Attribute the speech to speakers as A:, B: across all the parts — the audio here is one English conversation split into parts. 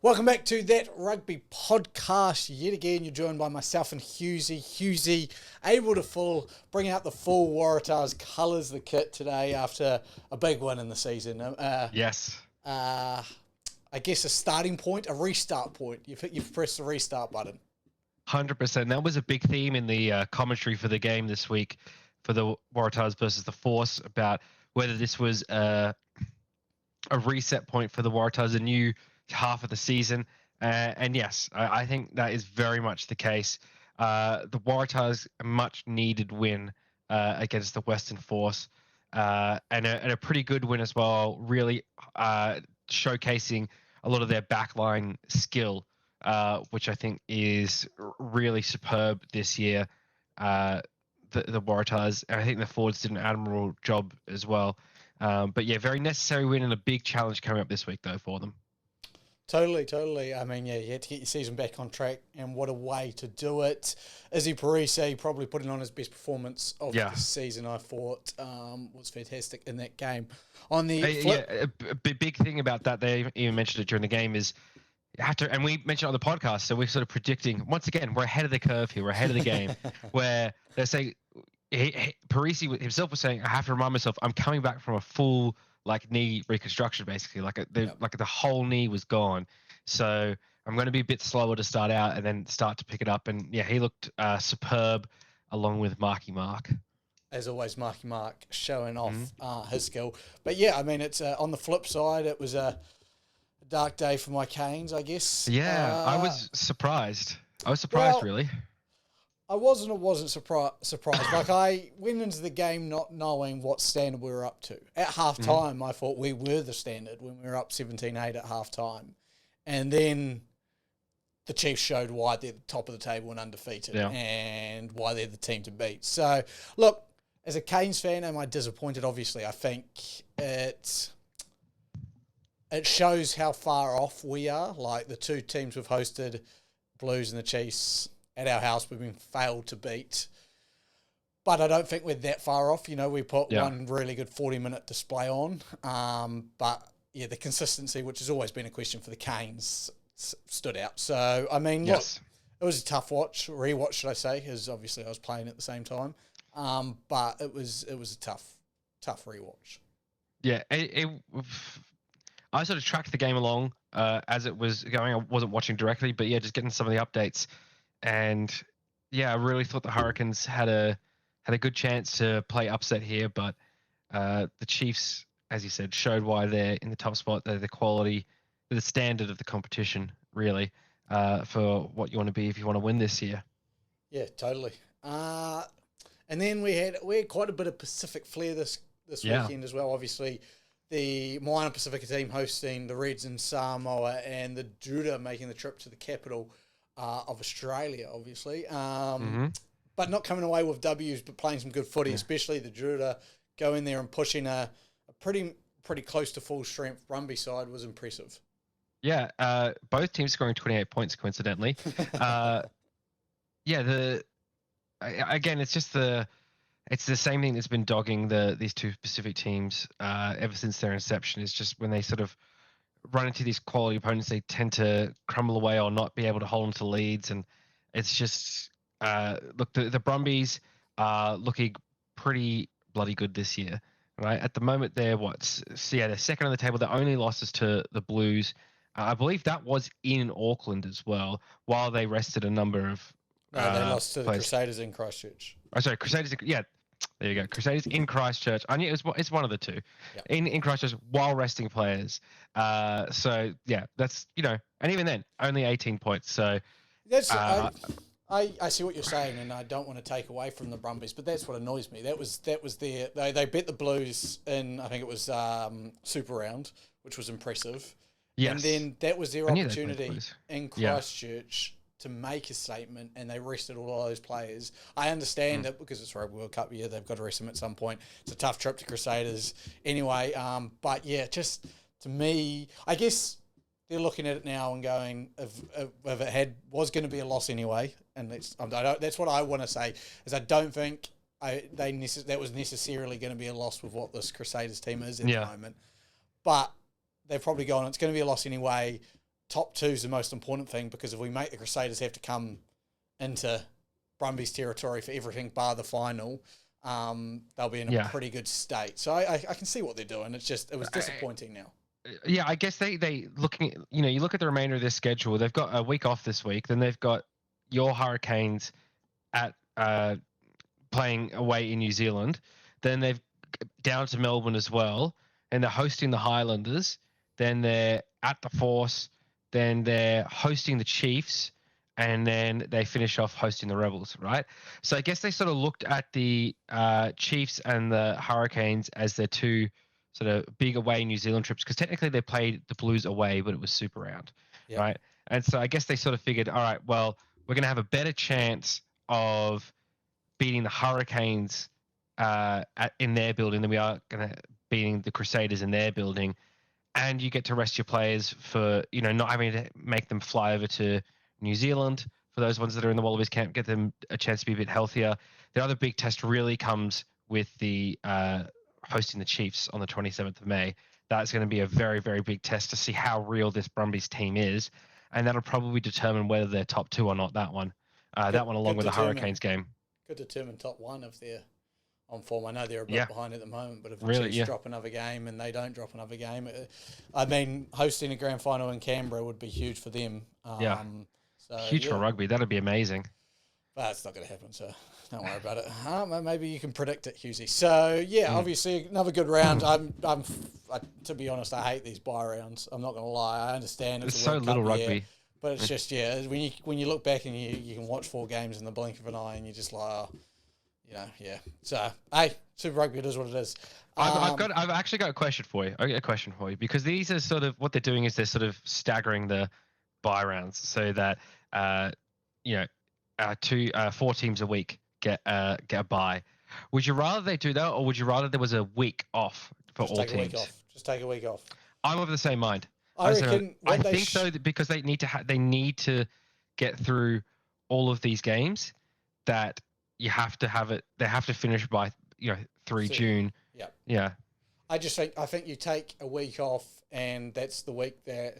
A: Welcome back to That Rugby Podcast. Yet again, you're joined by myself and Hughesy. Hughesy, able to bring out the full Waratahs colours, the kit today after a big win in the season.
B: Yes.
A: I guess a starting point, a restart point. You've pressed the restart button.
B: 100%. That was a big theme in the commentary for the game this week for the Waratahs versus the Force about whether this was a reset point for the Waratahs, a new half of the season. And yes, I think that is very much the case. The Waratahs a much needed win against the Western Force and a pretty good win as well, really showcasing a lot of their backline skill, which I think is really superb this year. The Waratahs, I think the forwards did an admirable job as well. But yeah, very necessary win and a big challenge coming up this week, though, for them.
A: Totally. I mean, yeah, you had to get your season back on track, and what a way to do it. Izzy Parisse probably putting on his best performance of the season, I thought, was fantastic in that game. On the flip...
B: a big thing about that, they even mentioned it during the game, is you have to, and we mentioned it on the podcast, so we're sort of predicting, once again, we're ahead of the curve here, we're ahead of the game, where they're saying, Parisse himself was saying, I have to remind myself, I'm coming back from a full knee reconstruction, basically, the whole knee was gone, so I'm going to be a bit slower to start out and then start to pick it up. And yeah, he looked superb along with Marky Mark.
A: As always, Marky Mark showing off his skill. But yeah, I mean, it's on the flip side, it was a dark day for my Canes, I guess.
B: Yeah, I was surprised. Really.
A: I wasn't surprised. I went into the game not knowing what standard we were up to. At halftime, I thought we were the standard when we were up 17-8 at halftime. And then the Chiefs showed why they're the top of the table and undefeated and why they're the team to beat. So, look, as a Canes fan, am I disappointed? Obviously, I think it shows how far off we are. Like the two teams we've hosted, Blues and the Chiefs, at our house, we've been failed to beat. But I don't think we're that far off. You know, we put one really good 40-minute display on. But, yeah, the consistency, which has always been a question for the Canes, stood out. So, I mean, look, it was a tough rewatch, should I say, because obviously I was playing at the same time. But it was a tough rewatch.
B: Yeah, I sort of tracked the game along as it was going. I wasn't watching directly, but yeah, just getting some of the updates. And yeah, I really thought the Hurricanes had a good chance to play upset here, but the Chiefs, as you said, showed why they're in the top spot. They're the quality, the standard of the competition, really, for what you want to be if you want to win this year.
A: Yeah, totally. And then we had quite a bit of Pacific flair this weekend as well. Obviously, the Moana Pacifica team hosting the Reds in Samoa and the Judah making the trip to the capital of Australia, obviously. But not coming away with W's, but playing some good footy, especially the Judah going there and pushing a pretty close to full strength Brumby side was impressive.
B: Yeah, both teams scoring 28 points, coincidentally. Again, it's the same thing that's been dogging these two Pacific teams ever since their inception. It's just when they sort of run into these quality opponents, they tend to crumble away or not be able to hold on to leads. And it's just, look, the Brumbies are looking pretty bloody good this year, right? At the moment, they're they're second on the table. Their only losses to the Blues. I believe that was in Auckland as well, while they rested a number of
A: they lost to the Crusaders in Christchurch.
B: Oh, sorry, Crusaders. Yeah, there you go. Crusaders in Christchurch. I knew it's one of the two. Yep. In Christchurch while resting players. So yeah, that's and even then only 18 points. So
A: that's I see what you're saying, and I don't want to take away from the Brumbies, but that's what annoys me. That was they beat the Blues in, I think it was Super Round, which was impressive.
B: Yes.
A: And then that was their opportunity in Christchurch to make a statement, and they rested all those players. I understand it because it's Rugby World Cup year; they've got to rest them at some point. It's a tough trip to Crusaders anyway. But yeah, just to me, I guess they're looking at it now and going, if it was going to be a loss anyway, and that's what I want to say, is I don't think that was necessarily going to be a loss with what this Crusaders team is at the moment. But they've probably gone, it's going to be a loss anyway. top 2 is the most important thing, because if we make the Crusaders have to come into Brumbies territory for everything bar the final, they'll be in a pretty good state. So I can see what they're doing. It was disappointing now.
B: Yeah, I guess they looking, you look at the remainder of their schedule. They've got a week off this week. Then they've got your Hurricanes at playing away in New Zealand. Then they've down to Melbourne as well, and they're hosting the Highlanders. Then they're at the Force. Then they're hosting the Chiefs, and then they finish off hosting the Rebels, right? So I guess they sort of looked at the Chiefs and the Hurricanes as their 2 sort of big away New Zealand trips, because technically they played the Blues away, but it was Super Round, right? And so I guess they sort of figured, all right, well, we're going to have a better chance of beating the Hurricanes in their building than we are going to beating the Crusaders in their building. And you get to rest your players for, not having to make them fly over to New Zealand. For those ones that are in the Wallabies camp, get them a chance to be a bit healthier. The other big test really comes with the hosting the Chiefs on the 27th of May. That's going to be a very, very big test to see how real this Brumbies team is. And that'll probably determine whether they're top 2 or not, that one. That one along with the Hurricanes game.
A: Could determine top 1 if they're on form. I know they're a bit behind at the moment, but if the Chiefs drop another game and they don't drop another game, hosting a grand final in Canberra would be huge for them. So,
B: huge for rugby. That'd be amazing.
A: But it's not going to happen, so don't worry about it. Maybe you can predict it, Hughesy. So, obviously another good round. To be honest, I hate these bye rounds. I'm not going to lie. I understand
B: it's so little rugby.
A: But it's just, when you look back and you can watch 4 games in the blink of an eye and you're just like, So, hey, Super Rugby, it is what it is.
B: I've actually got a question for you. Because these are sort of, what they're doing is they're sort of staggering the bye rounds so that, 4 teams a week get a bye. Would you rather they do that, or would you rather there was a week off for all teams?
A: Just take a week off.
B: I'm of the same mind.
A: I reckon.
B: I think so, because they need to get through all of these games. That you have to have it. They have to finish by 3 June. Yeah.
A: I think you take a week off, and that's the week that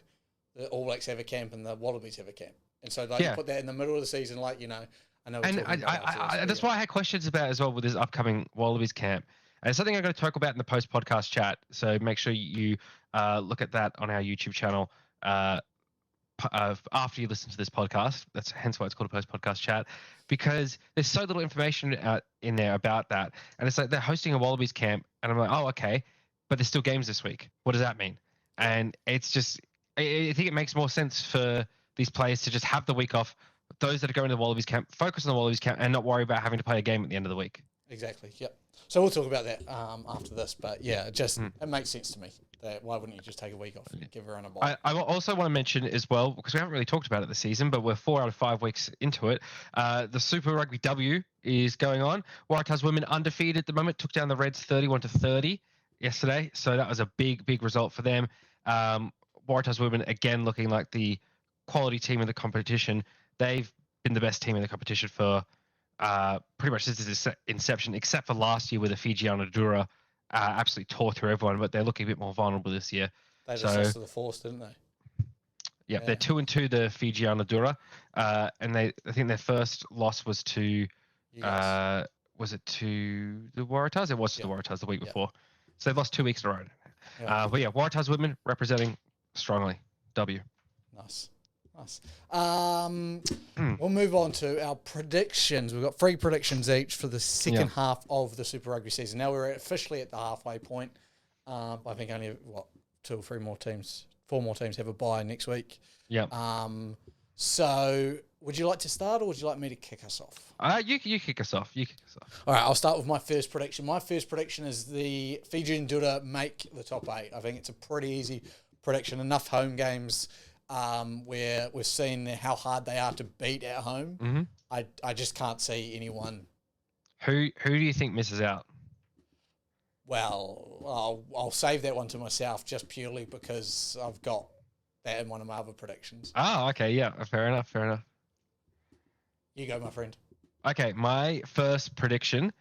A: the All Blacks have a camp and the Wallabies have a camp, and so you put that in the middle of the season, I know.
B: And that's why I had questions about as well with this upcoming Wallabies camp. And it's something I'm going to talk about in the post-podcast chat. So make sure you look at that on our YouTube channel after you listen to this podcast. That's hence why it's called a post-podcast chat, because there's so little information out in there about that. And it's like they're hosting a Wallabies camp, and I'm like, oh, okay, but there's still games this week. What does that mean? And it's just, I think it makes more sense for these players to just have the week off. Those that are going to the Wallabies camp, focus on the Wallabies camp and not worry about having to play a game at the end of the week.
A: Exactly. Yep. So we'll talk about that after this, but it makes sense to me. Why wouldn't you just take a week off and give everyone a bye?
B: I also want to mention as well, because we haven't really talked about it this season, but we're 4 out of 5 weeks into it. The Super Rugby W is going on. Waratahs women undefeated at the moment, took down the Reds 31-30 yesterday. So that was a big, big result for them. Waratahs women again looking like the quality team in the competition. They've been the best team in the competition for pretty much since its inception, except for last year with the Fijiana Dura absolutely tore through everyone, but they're looking a bit more vulnerable this year.
A: They just lost to the Force, didn't they?
B: Yeah, they're 2-2, the Fijiana Dura, and I think their first loss was to was it to the Waratahs? It was to the Waratahs the week before, so they've lost 2 weeks in a row. But Waratahs women representing strongly. W.
A: Nice. We'll move on to our predictions. We've got 3 predictions each for the second half of the Super Rugby season. Now we're officially at the halfway point. I think only 4 more teams have a bye next week.
B: Yeah.
A: So would you like to start, or would you like me to kick us off?
B: You kick us off.
A: All right, I'll start with my first prediction. My first prediction is the Fiji and Dura make the top 8. I think it's a pretty easy prediction. Enough home games where we've seen how hard they are to beat at home.
B: Mm-hmm.
A: I just can't see anyone.
B: Who do you think misses out?
A: Well, I'll save that one to myself just purely because I've got that in one of my other predictions.
B: Oh, okay, yeah, fair enough.
A: You go, my friend.
B: Okay, my first prediction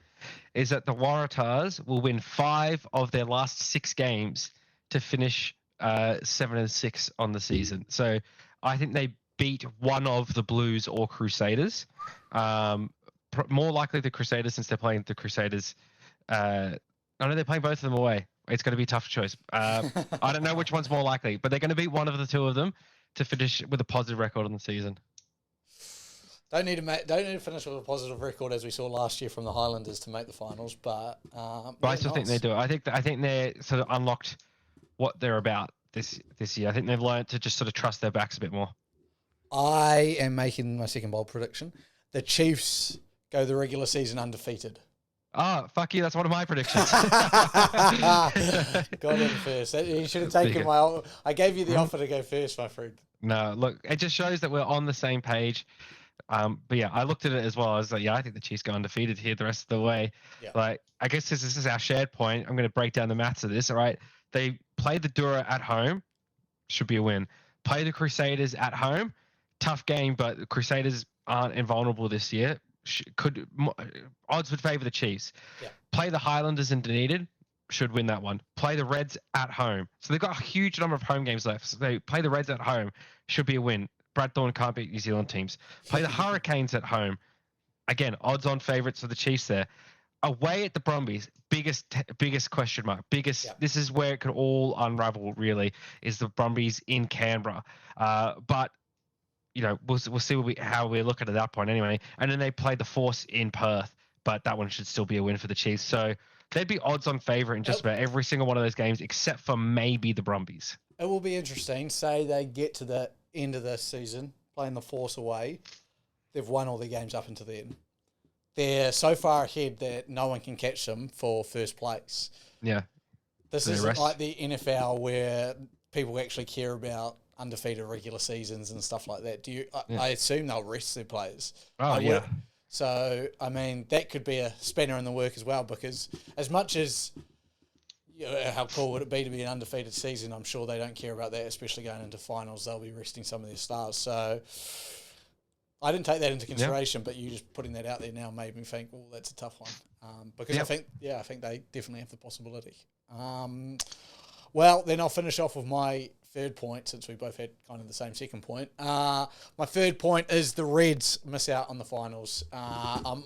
B: is that the Waratahs will win 5 of their last 6 games to finish 7-6 on the season. So I think they beat one of the Blues or Crusaders. More likely the Crusaders, since they're playing the Crusaders. I know they're playing both of them away. It's going to be a tough choice. I don't know which one's more likely, but they're going to beat one of the two of them to finish with a positive record on the season.
A: Don't need to finish with a positive record as we saw last year from the Highlanders to make the finals, but
B: I still think they do it. I think they're sort of unlocked what they're about this year. I think they've learned to just sort of trust their backs a bit more.
A: I am making my second bold prediction. The Chiefs go the regular season undefeated.
B: Oh, fuck you. That's one of my predictions.
A: Got him first. You should have taken my... I gave you the offer to go first, my friend.
B: No, look, it just shows that we're on the same page. But yeah, I looked at it as well. I was like, yeah, I think the Chiefs go undefeated here the rest of the way. Yeah. Like, I guess this is our shared point. I'm going to break down the maths of this. All right. They play the Dura at home. Should be a win. Play the Crusaders at home. Tough game, but the Crusaders aren't invulnerable this year. Odds would favor the Chiefs. Yeah. Play the Highlanders in Dunedin. Should win that one. Play the Reds at home. So they've got a huge number of home games left. So they play the Reds at home. Should be a win. Brad Thorne can't beat New Zealand teams. Play the Hurricanes at home. Again, odds-on favourites for the Chiefs there. Away at the Brumbies, biggest question mark. This is where it could all unravel, really, is the Brumbies in Canberra. But, you know, we'll see how we look at that point anyway. And then they play the Force in Perth, but that one should still be a win for the Chiefs. So they'd be odds-on favourite in just about every single one of those games, except for maybe the Brumbies.
A: It will be interesting. Say they get to the end of the season, playing the Force away. They've won all their games up until then. They're so far ahead that no one can catch them for first place.
B: Yeah.
A: This isn't like the NFL where people actually care about undefeated regular seasons and stuff like that. I assume they'll rest their players.
B: Oh, yeah.
A: So, I mean, that could be a spanner in the work as well, because as much as... how cool would it be to be an undefeated season? I'm sure they don't care about that, especially going into finals. They'll be resting some of their stars. So I didn't take that into consideration, but you just putting that out there now made me think, oh, that's a tough one. Because I think they definitely have the possibility. Well, then I'll finish off with my third point, since we both had kind of the same second point. My third point is the Reds miss out on the finals. I'm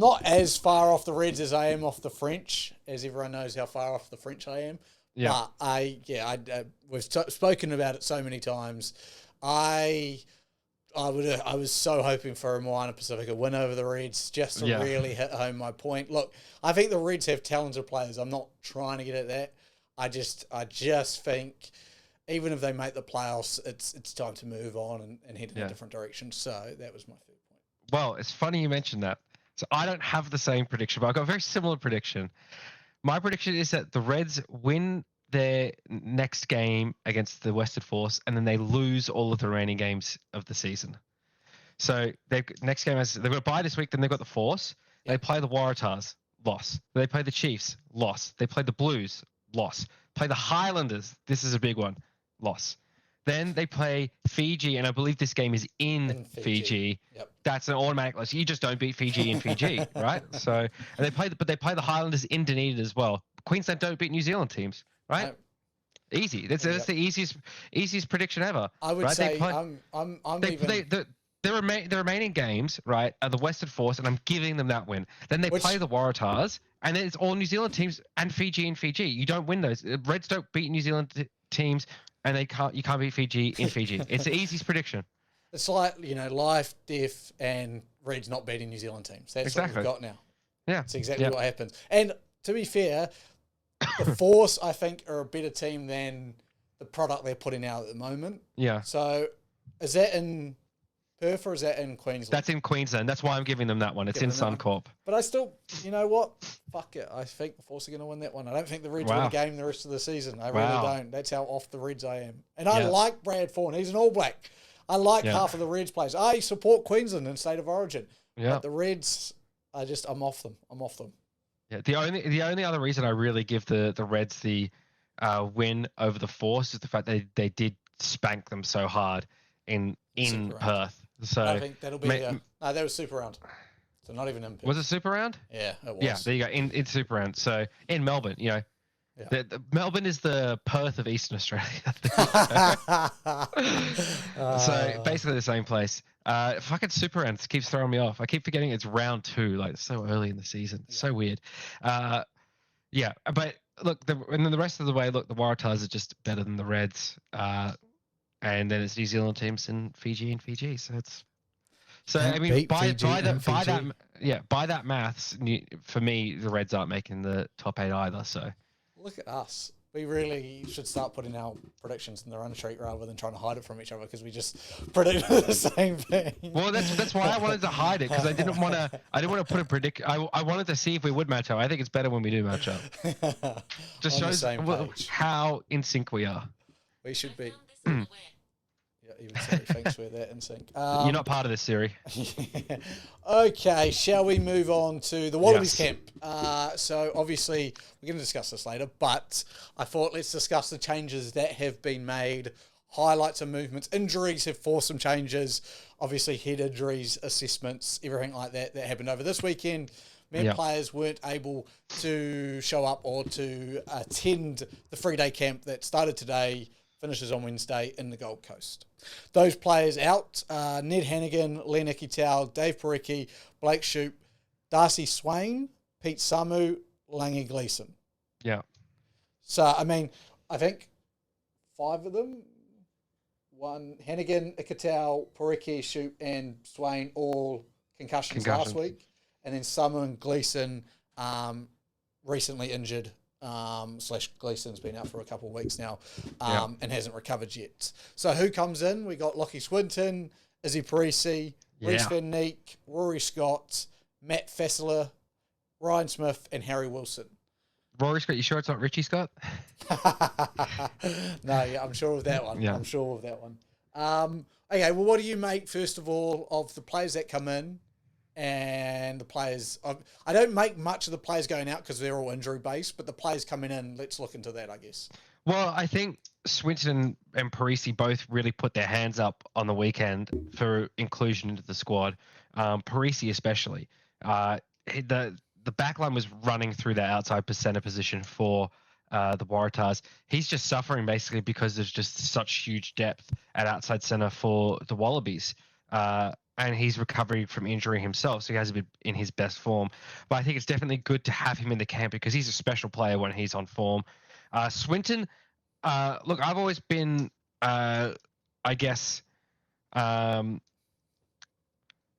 A: not as far off the Reds as I am off the French, as everyone knows how far off the French I am. Yeah. But we've spoken about it so many times. I was so hoping for a Moana Pacifica win over the Reds just to really hit home my point. Look, I think the Reds have talented players. I'm not trying to get at that. I just think even if they make the playoffs, it's time to move on and head in a different direction. So that was my third point.
B: Well, it's funny you mentioned that. So I don't have the same prediction, but I've got a very similar prediction. My prediction is that the Reds win their next game against the Western Force, and then they lose all of the remaining games of the season. So they've got a bye this week, then they've got the Force. Yep. They play the Waratahs, loss. They play the Chiefs, loss. They play the Blues, loss. Play the Highlanders, this is a big one, loss. Then they play Fiji, and I believe this game is in Fiji. Yep. That's an automatic loss. You just don't beat Fiji in Fiji, right? So, and they play the Highlanders in Dunedin as well. Queensland don't beat New Zealand teams, right? No. Easy. That's the easiest prediction ever.
A: I would say
B: the remaining games, right, are the Western Force, and I'm giving them that win. Then they play the Waratahs, and then it's all New Zealand teams and Fiji in Fiji. You don't win those. Reds don't beat New Zealand teams. And you can't beat Fiji in Fiji. It's the easiest prediction.
A: It's like, life, death, and Reds not beating New Zealand teams. That's what we've got now.
B: Yeah.
A: That's exactly what happens. And to be fair, the Force, I think, are a better team than the product they're putting out at the moment.
B: Yeah.
A: So is that in Perth or is that in Queensland?
B: That's in Queensland. That's why I'm giving them that one. It's in Suncorp.
A: But I still, you know what? Fuck it. I think the Force are going to win that one. I don't think the Reds win a game the rest of the season. I really don't. That's how off the Reds I am. And I like Brad Thorne. He's an All Black. I like half of the Reds players. I support Queensland in State of Origin. Yeah. But the Reds, I'm off them.
B: Yeah. The only other reason I really give the Reds the win over the Force is the fact that they did spank them so hard in Perth. So
A: I think that'll be that was Super Round. So not even in Perth.
B: Was it Super Round?
A: Yeah, it was.
B: Yeah, there you go. In Super Round. So in Melbourne,
A: Yeah.
B: Melbourne is the Perth of Eastern Australia. So basically the same place. Fucking Super Round keeps throwing me off. I keep forgetting it's round 2, like so early in the season.
A: Yeah.
B: So weird. Yeah, but look, and then the rest of the way, look, the Waratahs are just better than the Reds. And then it's New Zealand teams and Fiji. So it's I mean,
A: beat Fiji
B: by
A: and Fiji.
B: that maths, for me, the Reds aren't making the top 8 either. So
A: Look at us. We really should start putting our predictions in the run sheet rather than trying to hide it from each other because we just predict the same thing.
B: Well, that's why I wanted to hide it because I didn't want to put a predict. I wanted to see if we would match up. I think it's better when we do match up. Just shows how in sync we are.
A: We should be. Yeah, even Siri thinks we're that in sync.
B: You're not part of this, Siri.
A: Yeah. Okay, shall we move on to the Wallabies camp? So obviously we're going to discuss this later, but I thought let's discuss the changes that have been made, highlights and movements. Injuries have forced some changes. Obviously head injuries, assessments, everything like that happened over this weekend. Many players weren't able to show up or to attend the 3-day camp that started today, finishes on Wednesday in the Gold Coast. Those players out, Ned Hannigan, Len Ikitau, Dave Porecki, Blake Shoup, Darcy Swain, Pete Samu, Lange Gleeson.
B: Yeah.
A: So, I mean, I think 5 of them, Hannigan, Ikitau, Porecki, Shoup and Swain, all concussions last week. And then Samu and Gleeson recently injured. Gleeson's been out for a couple of weeks now and hasn't recovered yet. So who comes in? We got Lockie Swinton, Izzy Parisi, Reece Van Nieck, Rory Scott, Matt Fassler, Ryan Smith, and Harry Wilson.
B: Rory Scott, you sure it's not Richie Scott?
A: No, yeah, I'm sure of that one.
B: Yeah.
A: I'm sure of that one. Okay, well, what do you make, first of all, of the players that come in? And the players, I don't make much of the players going out because they're all injury based, but the players coming in, let's look into that, I guess.
B: Well, I think Swinton and Parisi both really put their hands up on the weekend for inclusion into the squad. Parisi especially. The backline was running through that outside center position for the Waratahs. He's just suffering basically because there's just such huge depth at outside center for the Wallabies. And he's recovering from injury himself, so he hasn't been in his best form. But I think it's definitely good to have him in the camp because he's a special player when he's on form. Swinton, look, I've always been,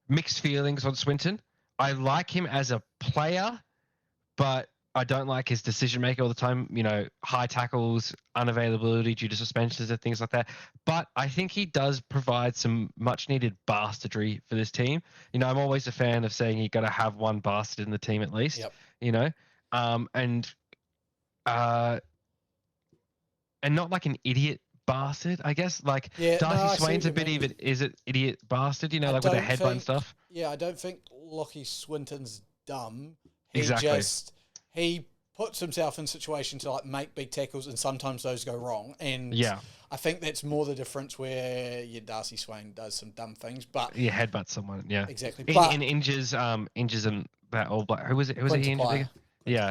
B: mixed feelings on Swinton. I like him as a player, but I don't like his decision making all the time. You know, high tackles, unavailability due to suspensions and things like that. But I think he does provide some much needed bastardry for this team. You know, I'm always a fan of saying you got to have one bastard in the team at least.
A: Yep.
B: You know, and not like an idiot bastard, I guess. Like Darcy Swain's a bit of it is an idiot bastard. You know, like with the headbutt and stuff.
A: Yeah, I don't think Lockie Swinton's dumb. He puts himself in situations to like make big tackles, and sometimes those go wrong. And I think that's more the difference where Darcy Swain does some dumb things, but
B: headbutts someone. Yeah,
A: exactly.
B: And injures in that All Black. Who was it? Who was it? He injured? You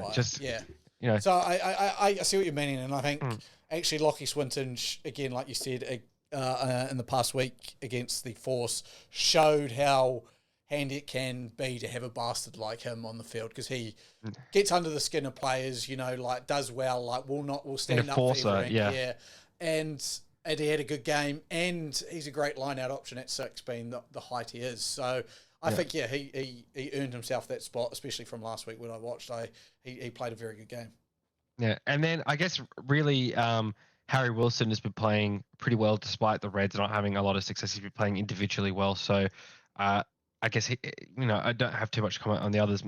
B: know.
A: So I see what you're meaning, and I think actually Lockie Swinton, again, like you said, in the past week against the Force, showed how handy it can be to have a bastard like him on the field because he gets under the skin of players, you know, like does well, like will stand up for everything. And he had a good game, and he's a great line-out option at 6, being the height he is. So I think, he earned himself that spot, especially from last week when I watched. He played a very good game. Yeah,
B: and then I guess really Harry Wilson has been playing pretty well despite the Reds not having a lot of success. He's been playing individually well, so I guess I don't have too much comment on the others.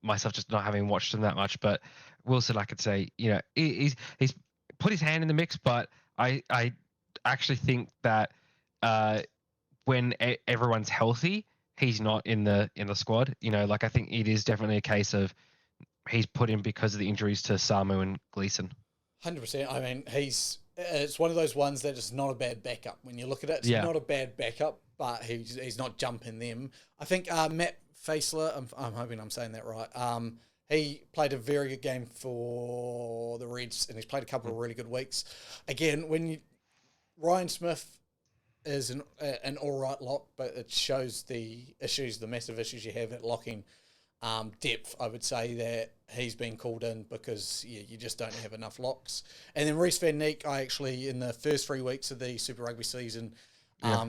B: Myself, just not having watched them that much, but Wilson, I could say, he's put his hand in the mix. But I actually think that when everyone's healthy, he's not in the squad. I think it is definitely a case of he's put in because of the injuries to Samu and Gleeson.
A: 100%. I mean, it's one of those ones that is not a bad backup. When you look at it, it's not a bad backup, but he's not jumping them. I think Matt Fassler, I'm hoping I'm saying that right. he played a very good game for the Reds, and he's played a couple of really good weeks. Again, Ryan Smith is an all right lock, but it shows the massive issues you have at locking depth. I would say that he's been called in because you just don't have enough locks. And then Reece Van Niekerk, I actually, in the first 3 weeks of the Super Rugby season,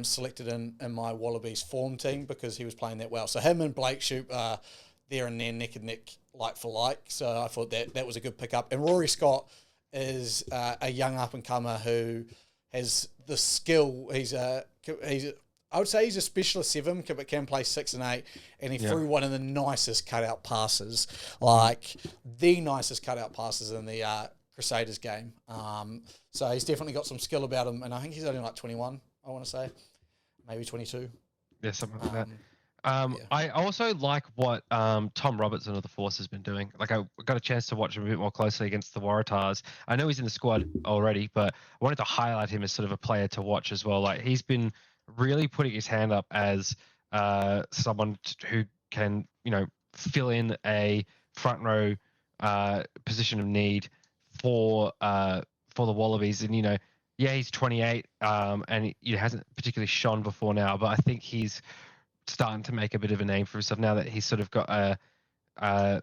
A: selected in my Wallabies form team because he was playing that well. So him and Blake Shoop are there and there, neck and neck, like for like. So I thought that was a good pickup. And Rory Scott is a young up-and-comer who has the skill. I would say he's a specialist 7, but can play 6 and 8, and he threw one of the nicest cutout passes, like the nicest cutout passes in the Crusaders game. So he's definitely got some skill about him, and I think he's only like 21, I want to say, maybe 22.
B: Yeah, something like that. I also like what Tom Robertson of the Force has been doing. Like I got a chance to watch him a bit more closely against the Waratahs. I know he's in the squad already, but I wanted to highlight him as sort of a player to watch as well. Like he's been really putting his hand up as someone who can, fill in a front row position of need for the Wallabies. And he's 28 and he hasn't particularly shone before now, but I think he's starting to make a bit of a name for himself now that he's sort of got a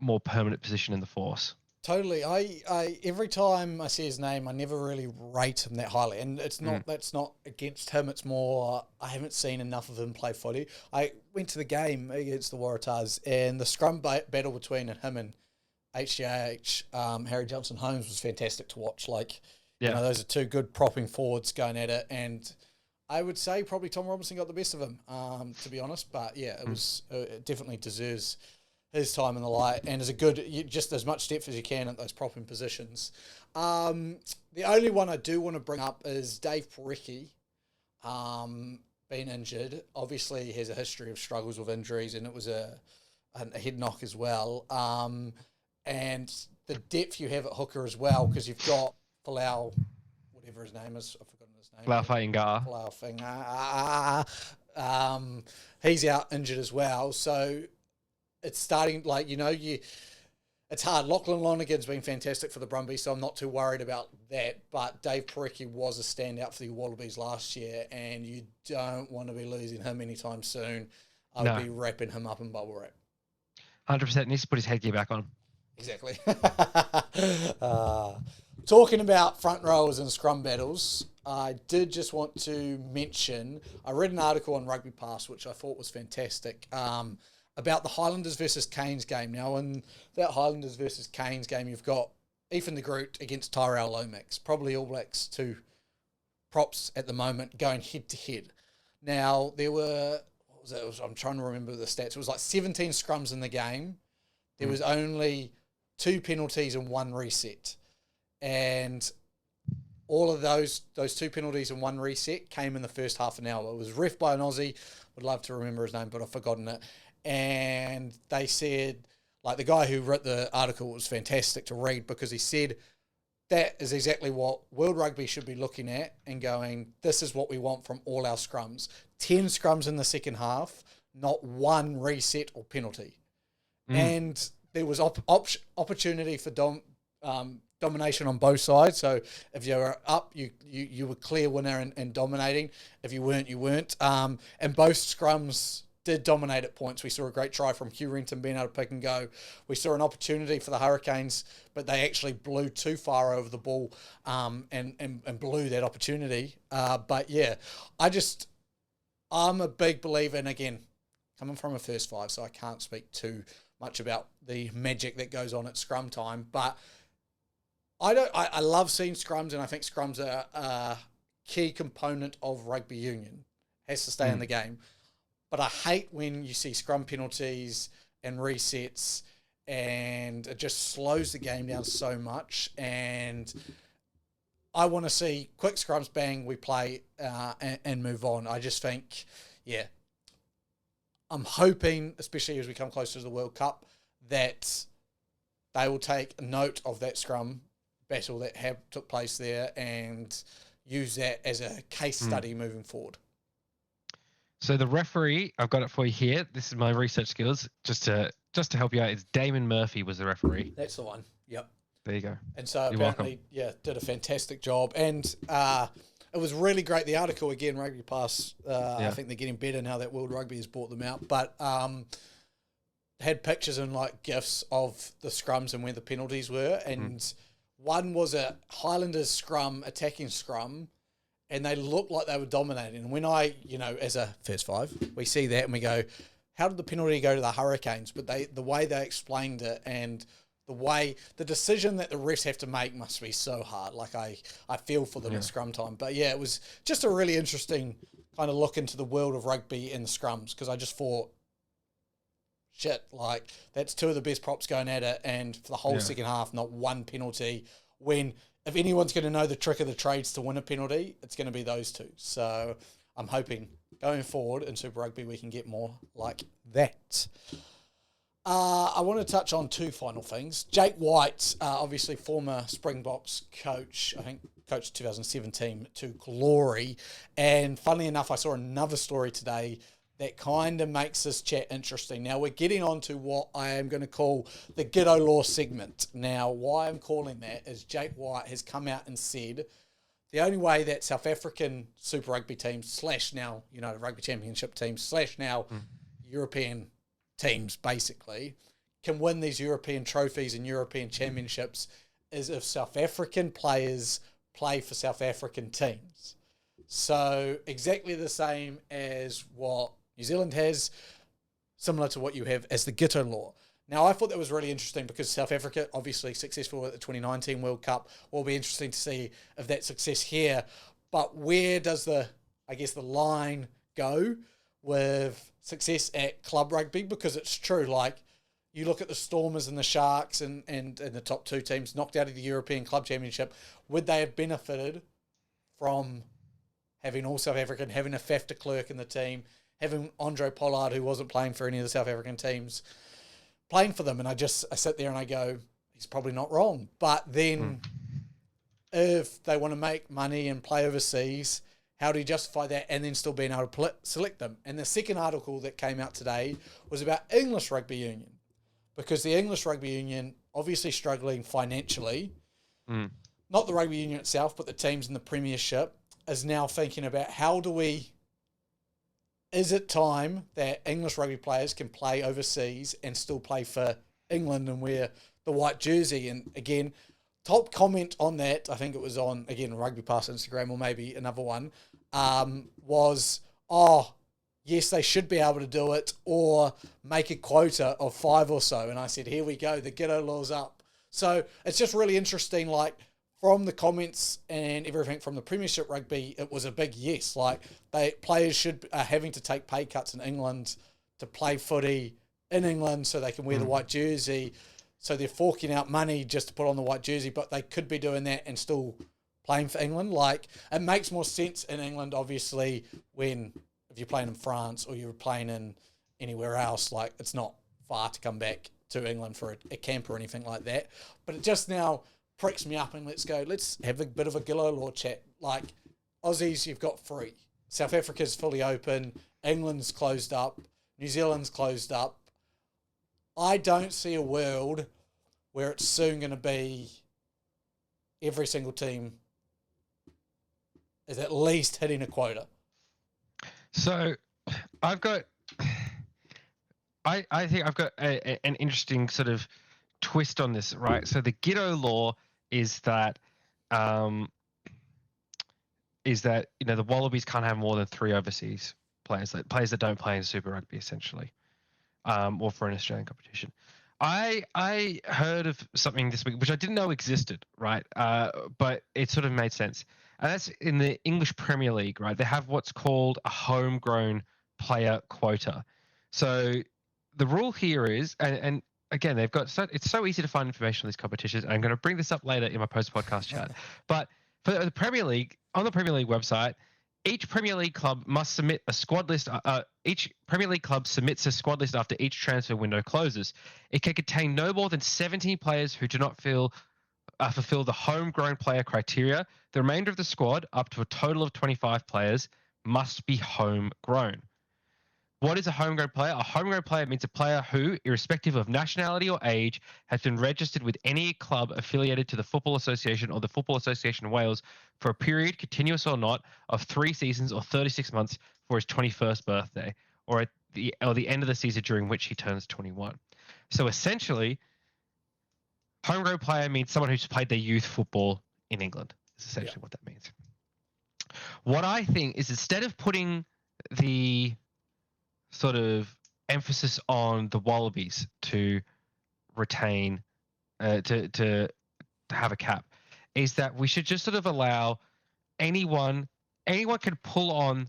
B: more permanent position in the Force.
A: Totally. I every time I see his name, I never really rate him that highly, and it's not that's not against him. It's more I haven't seen enough of him play footy. I went to the game against the Waratahs, and the scrum battle between him and HGH, Harry Johnson Holmes, was fantastic to watch. Those are two good propping forwards going at it, and I would say probably Tom Robinson got the best of him, to be honest. But yeah, it definitely deserves his time in the light, and is just as much depth as you can at those propping positions. The only one I do want to bring up is Dave Porecki, been injured. Obviously, he has a history of struggles with injuries, and it was a head knock as well. And the depth you have at hooker as well, because you've got Folau, whatever his name is, I've forgotten his name. Folau Fainga'a. He's out injured as well, so it's starting, it's hard. Lachlan Lonergan's been fantastic for the Brumbies, so I'm not too worried about that. But Dave Porecki was a standout for the Wallabies last year, and you don't want to be losing him anytime soon. I would be wrapping him up in bubble wrap.
B: 100% needs to put his headgear back on.
A: Exactly. Talking about front rowers and scrum battles, I did just want to mention, I read an article on Rugby Pass, which I thought was fantastic, about the Highlanders versus Canes game. Now, in that Highlanders versus Canes game, you've got Ethan de Groot against Tyrell Lomax, probably All Blacks 2 props at the moment, going head-to-head. Now, there were, I'm trying to remember the stats. It was like 17 scrums in the game. There was only 2 penalties and 1 reset. And all of those 2 penalties and 1 reset came in the first half an hour. It was ref by an Aussie. Would love to remember his name, but I've forgotten it. And they said, the guy who wrote the article was fantastic to read, because he said that is exactly what World Rugby should be looking at and going, this is what we want from all our scrums. 10 scrums in the second half, not 1 reset or penalty. And there was opportunity for domination on both sides. So if you were up, you were clear winner and dominating. If you weren't, you weren't. And both scrums did dominate at points. We saw a great try from Hugh Renton being able to pick and go. We saw an opportunity for the Hurricanes, but they actually blew too far over the ball and blew that opportunity. But yeah, I'm a big believer, and again, coming from a first 5, so I can't speak too much about the magic that goes on at scrum time, but I love seeing scrums, and I think scrums are a key component of rugby union. Has to stay in the game. But I hate when you see scrum penalties and resets, and it just slows the game down so much. And I want to see quick scrums, bang, we play and move on. I just think, I'm hoping, especially as we come closer to the World Cup, that they will take note of that scrum battle that took place there and use that as a case study moving forward. So
B: the referee, I've got it for you here. This is my research skills, just to just to help you out, it's Damon Murphy was the referee.
A: That's the one. Yep.
B: There you go.
A: And so
B: You're
A: apparently, did a fantastic job. And it was really great. The article, again, Rugby Pass, I think they're getting better now that World Rugby has bought them out. But had pictures and like GIFs of the scrums and where the penalties were. And one was a Highlanders scrum, attacking scrum, and they looked like they were dominating. And when I, as a first five, we see that and we go, how did the penalty go to the Hurricanes? But the way they explained it and the decision that the refs have to make must be so hard. Like I feel for them at scrum time. But yeah, it was just a really interesting kind of look into the world of rugby and the scrums, because I just thought, shit, like that's two of the best props going at it, and for the whole second half, not one penalty. When if anyone's going to know the trick of the trades to win a penalty, it's going to be those two. So I'm hoping going forward in Super Rugby we can get more like that. I want to touch on two final things. Jake White, obviously former Springboks coach, I think coached 2017 to glory. And funnily enough, I saw another story today that kind of makes this chat interesting. Now, we're getting on to what I am going to call the Gituea Law segment. Now, why I'm calling that is Jake White has come out and said the only way that South African Super Rugby teams / now, Rugby Championship teams / now European teams, basically, can win these European trophies and European championships is if South African players play for South African teams. So exactly the same as what New Zealand has, similar to what you have as the Gituea Law. Now, I thought that was really interesting because South Africa, obviously successful at the 2019 World Cup, will be interesting to see if that success here. But where does the line go with success at club rugby? Because it's true, like you look at the Stormers and the Sharks and the top two teams knocked out of the European Club Championship, would they have benefited from having all South African, having a Faf de Klerk in the team, having Andre Pollard, who wasn't playing for any of the South African teams, playing for them? And I sit there and I go, he's probably not wrong. But then if they want to make money and play overseas, how do you justify that and then still being able to select them? And the second article that came out today was about English Rugby Union, because the English Rugby Union obviously struggling financially, not the Rugby Union itself, but the teams in the Premiership, is now thinking about is it time that English rugby players can play overseas and still play for England and wear the white jersey? And again, top comment on that, I think it was on, again, Rugby Pass Instagram or maybe another one, was, yes, they should be able to do it or make a quota of 5 or so. And I said, here we go, the Gituea Law's up. So it's just really interesting, like, from the comments and everything from the Premiership Rugby, it was a big yes. Like, players are having to take pay cuts in England to play footy in England so they can wear the white jersey. So they're forking out money just to put on the white jersey, but they could be doing that and still playing for England. Like, it makes more sense in England, obviously, if you're playing in France or you're playing in anywhere else, like, it's not far to come back to England for a camp or anything like that. But it just now pricks me up and let's have a bit of a Gituea Law chat. Like, Aussies, you've got 3. South Africa's fully open. England's closed up. New Zealand's closed up. I don't see a world where it's soon going to be every single team is at least hitting a quota.
B: So I think I've got an interesting sort of twist on this, right? So the Gituea Law is that the Wallabies can't have more than 3 overseas players, like players that don't play in Super Rugby, essentially, or for an Australian competition. I heard of something this week which I didn't know existed, right? But it sort of made sense, and that's in the English Premier League, right? They have what's called a homegrown player quota. So the rule here is, and again, they've got it's so easy to find information on these competitions. And I'm going to bring this up later in my post-podcast chat. But for the Premier League, on the Premier League website, each Premier League club must submit a squad list. Each Premier League club submits a squad list after each transfer window closes. It can contain no more than 17 players who do not fulfill the homegrown player criteria. The remainder of the squad, up to a total of 25 players, must be homegrown. What is a homegrown player? A homegrown player means a player who, irrespective of nationality or age, has been registered with any club affiliated to the Football Association or the Football Association of Wales for a period, continuous or not, of 3 seasons or 36 months for his 21st birthday, or at the end of the season during which he turns 21. So essentially, homegrown player means someone who's played their youth football in England. Is essentially what that means. What I think is, instead of putting the sort of emphasis on the Wallabies to retain, to have a cap, is that we should just sort of allow anyone can pull on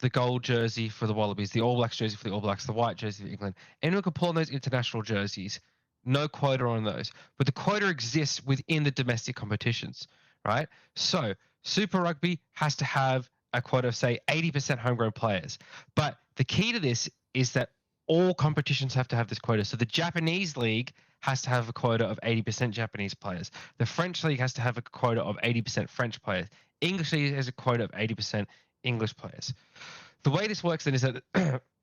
B: the gold jersey for the Wallabies, the All Blacks jersey for the All Blacks, the white jersey for England. Anyone can pull on those international jerseys. No quota on those, but the quota exists within the domestic competitions, right? So Super Rugby has to have a quota of, say, 80% homegrown players. But the key to this is that all competitions have to have this quota. So the Japanese league has to have a quota of 80% Japanese players. The French league has to have a quota of 80% French players. English league has a quota of 80% English players. The way this works then is that,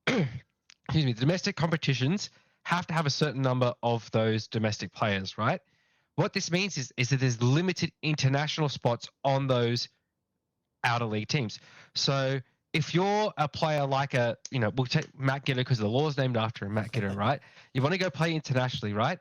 B: excuse me, the domestic competitions have to have a certain number of those domestic players, right? What this means is that there's limited international spots on those outer league teams. So if you're a player like we'll take Matt Gituea because the law's named after him, Matt Gituea, right? You want to go play internationally, right?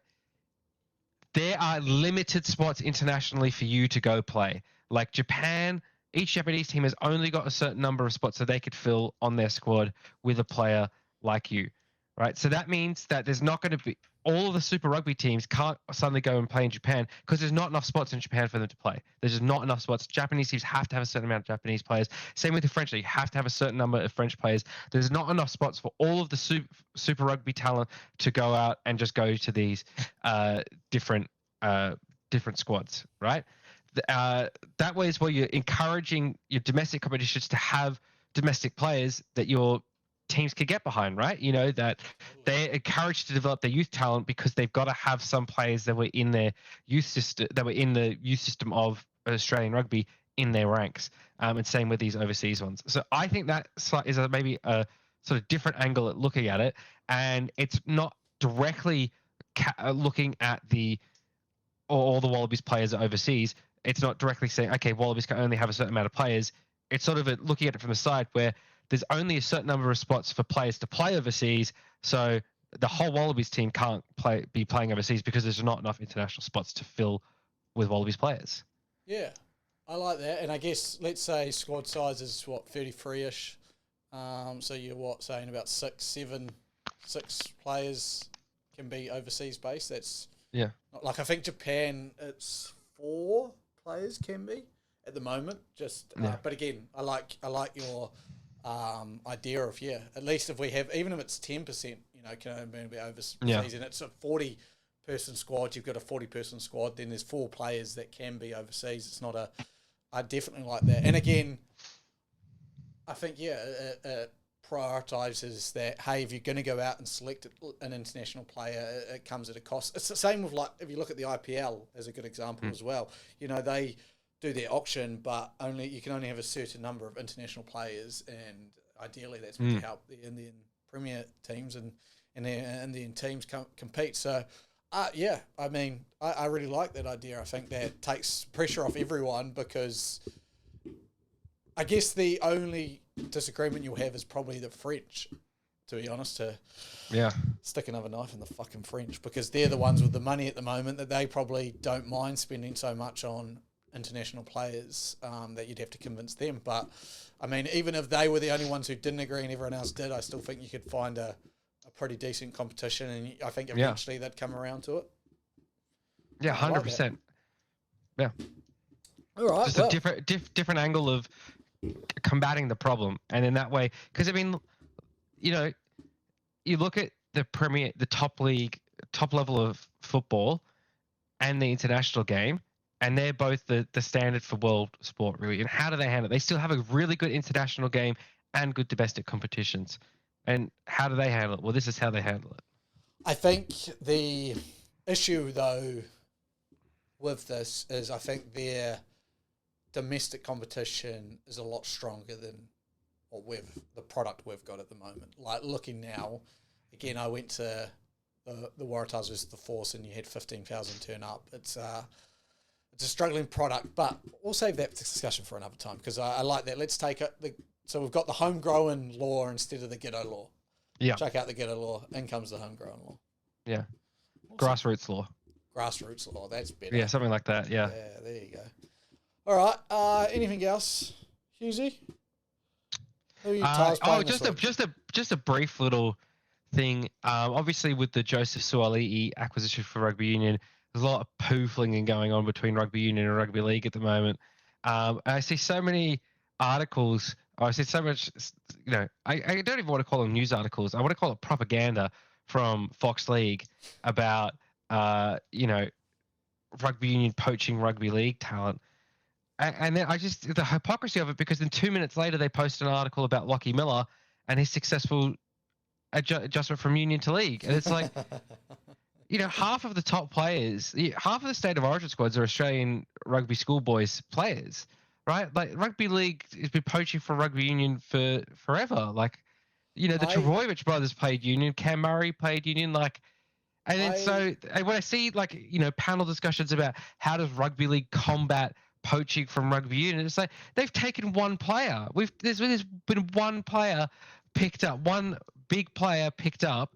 B: There are limited spots internationally for you to go play. Like Japan, each Japanese team has only got a certain number of spots that they could fill on their squad with a player like you, right? So that means that there's not going to be, all of the Super Rugby teams can't suddenly go and play in Japan because there's not enough spots in Japan for them to play. There's just not enough spots. Japanese teams have to have a certain amount of Japanese players. Same with the French league, have to have a certain number of French players. There's not enough spots for all of the Super Rugby talent to go out and just go to these different squads, right? That way is where you're encouraging your domestic competitions to have domestic players that your teams could get behind, right? You know, that they're encouraged to develop their youth talent because they've got to have some players that were in their youth system, that were in the youth system of Australian rugby in their ranks. And same with these overseas ones. So I think that is maybe a sort of different angle at looking at it. And it's not directly looking at all the Wallabies players are overseas. It's not directly saying, okay, Wallabies can only have a certain amount of players. It's sort of looking at it from the side where there's only a certain number of spots for players to play overseas. So the whole Wallabies team can't be playing overseas because there's not enough international spots to fill with Wallabies players.
A: Yeah, I like that. And I guess, let's say squad size is, 33-ish. So you're, saying about 6 players can be overseas based. That's...
B: Yeah.
A: Like, I think Japan, it's 4 players can be at the moment. But again, I like your idea of, at least if we have, even if it's 10%, can only be overseas, and it's a 40-person squad, you've got a 40-person squad, then there's 4 players that can be overseas. It's not I definitely like that. And again, I think, it prioritises that, hey, if you're going to go out and select an international player, it comes at a cost. It's the same with, like, if you look at the IPL as a good example as well. They do their auction, but you can only have a certain number of international players, and ideally that's meant to help the Indian Premier teams and the Indian teams compete. So, I mean, I really like that idea. I think that takes pressure off everyone, because I guess the only disagreement you'll have is probably the French, to be honest, to stick another knife in the fucking French, because they're the ones with the money at the moment, that they probably don't mind spending so much on international players, that you'd have to convince them. But I mean, even if they were the only ones who didn't agree and everyone else did, I still think you could find a pretty decent competition, and I think eventually they'd come around to it.
B: Yeah, 100%. Yeah.
A: All right.
B: Just a different angle of combating the problem, and in that way, because I mean, you look at the Premier, the top league, top level of football, and the international game, and they're both the standard for world sport, really. And how do they handle it? They still have a really good international game and good domestic competitions. And how do they handle it? Well, this is how they handle it.
A: I think the issue, though, with this is, I think their domestic competition is a lot stronger than the product we've got at the moment. Like looking now, again, I went to the Waratahs versus the Force, and you had 15,000 turn up. It's a struggling product, but we'll save that discussion for another time because I like that. Let's take it. So we've got the homegrown law instead of the Gituea Law.
B: Yeah.
A: Check out the Gituea Law. In comes the homegrown law.
B: Yeah.
A: Awesome.
B: Grassroots law.
A: Grassroots law. That's better.
B: Yeah, something like that. Yeah.
A: Yeah, there you go. All right. Anything else, Husey? Who are you playing this week?
B: just a brief little thing. Obviously, with the Joseph Suaalii acquisition for Rugby Union, there's a lot of poo flinging going on between Rugby Union and Rugby League at the moment. I see so many articles. I see so much. I don't even want to call them news articles. I want to call it propaganda from Fox League about Rugby Union poaching Rugby League talent. And then the hypocrisy of it, because then 2 minutes later they post an article about Lockie Miller and his successful adjustment from Union to League. And it's like, half of the top players, half of the State of Origin squads are Australian rugby schoolboys players, right? Like Rugby League has been poaching for Rugby Union for forever. Like, the Trebojevic brothers played Union, Cam Murray played Union, and then when I see panel discussions about how does Rugby League combat poaching from Rugby Union, it's like they've taken one player. There's been one player picked up, one big player picked up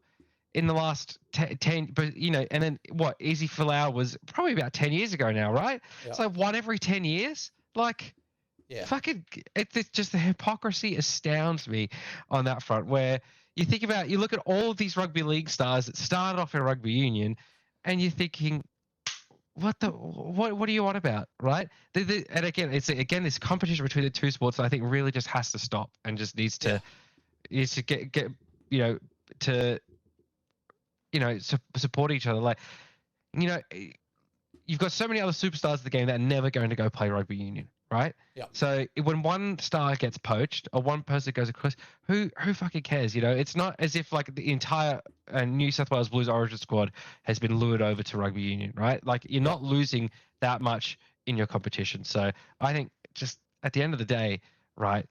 B: in the last 10, but and then what? Easy Folau was probably about 10 years ago now, right? Yep. It's like one every 10 years. Fucking, it's just the hypocrisy astounds me on that front. Where you look at all of these Rugby League stars that started off in Rugby Union, and you're thinking, what do you want about, right? And again, it's this competition between the two sports that I think really just has to stop and just needs to get to support each other. You've got so many other superstars of the game that are never going to go play Rugby Union, right?
A: Yeah.
B: So when one star gets poached or one person goes across, who fucking cares? It's not as if the entire New South Wales Blues Origin squad has been lured over to Rugby Union, right? You're not losing that much in your competition. So I think just at the end of the day, right,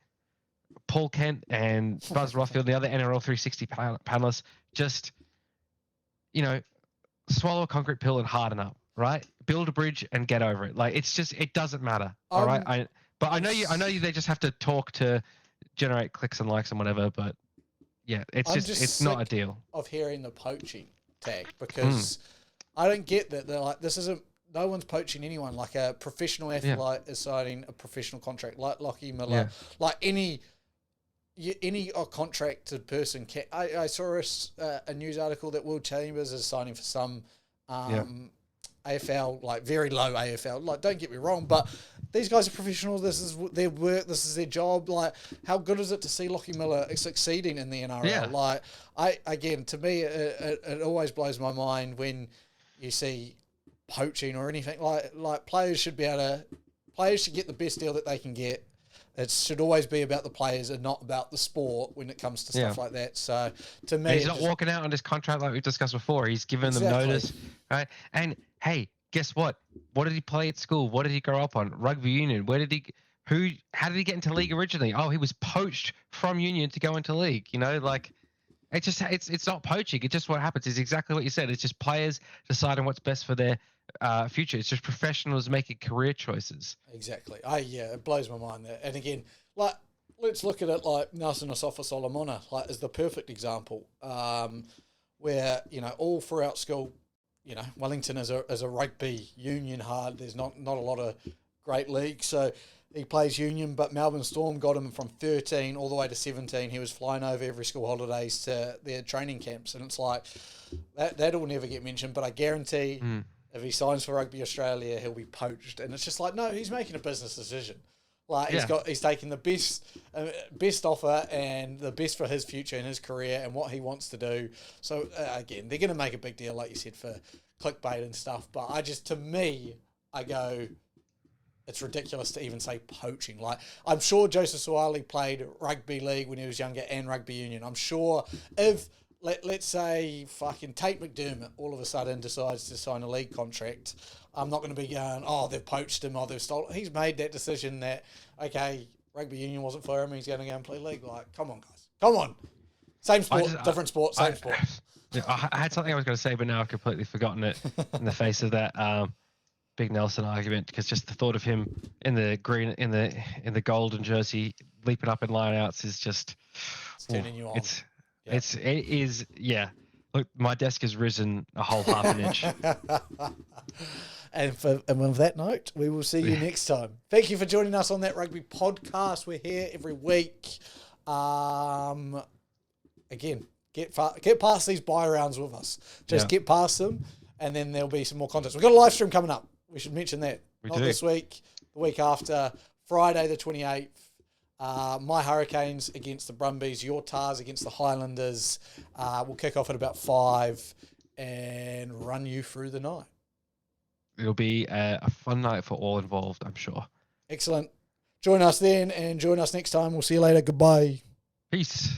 B: Paul Kent and Buzz Rothfield, the other NRL 360 panelists, just swallow a concrete pill and harden up, right? Build a bridge and get over it. It doesn't matter. All right. I know you. They just have to talk to generate clicks and likes and whatever. But yeah, it's not a deal.
A: Of hearing the poaching tag, because I don't get that. They're like, this isn't. No one's poaching anyone. Like a professional athlete is signing a professional contract, like Lockie Miller, like any contracted person can. I saw a news article that Will Chambers is signing for some AFL, very low AFL. Don't get me wrong, but these guys are professionals. This is their work. This is their job. How good is it to see Lockie Miller succeeding in the NRL? Yeah. To me, it always blows my mind when you see poaching or anything. Players should get the best deal that they can get. It should always be about the players and not about the sport when it comes to stuff like that. So, to me...
B: And he's not walking out on his contract like we discussed before. He's given them notice, right? And, hey, guess what? What did he play at school? What did he grow up on? Rugby Union. How did he get into league originally? Oh, he was poached from Union to go into league. It's not poaching. It's just what happens. It's exactly what you said. It's just players deciding what's best for their future. It's just professionals making career choices.
A: Exactly. It blows my mind there. And again, let's look at it like Nelson Asafa Solomona, is the perfect example, where all throughout school, Wellington is a rugby union hard. There's not a lot of great leagues, so he plays union. But Melbourne Storm got him from 13 all the way to 17. He was flying over every school holidays to their training camps, and it's like that'll never get mentioned. But I guarantee. If he signs for Rugby Australia, he'll be poached, and it's just no, he's making a business decision. He's taking the best offer and the best for his future and his career and what he wants to do. So again, they're going to make a big deal, like you said, for clickbait and stuff. But to me, I go, it's ridiculous to even say poaching. I'm sure Joseph Suaalii played rugby league when he was younger and rugby union. I'm sure if. Let's say fucking Tate McDermott all of a sudden decides to sign a league contract. I'm not going to be going, they've poached him, they've stolen. He's made that decision that, okay, Rugby Union wasn't for him. He's going to go and play league. Like, come on, guys. Come on. Same sport, different sport, same sport.
B: I had something I was going to say, but now I've completely forgotten it in the face of that Big Nelson argument, because just the thought of him in the green, in the golden jersey, leaping up in lineouts is just...
A: It's turning you on.
B: It is, yeah. Look, my desk has risen a whole half an inch.
A: And with that note, we will see you next time. Thank you for joining us on That Rugby podcast. We're here every week. Again, get past these buy rounds with us. Just get past them, and then there'll be some more content. We've got a live stream coming up. We should mention that. Not this week, the week after, Friday the 28th. My Hurricanes against the Brumbies, your Tahs against the Highlanders. We'll kick off at about 5 and run you through the night.
B: It'll be a fun night for all involved, I'm sure.
A: Excellent. Join us then and join us next time. We'll see you later. Goodbye.
B: Peace.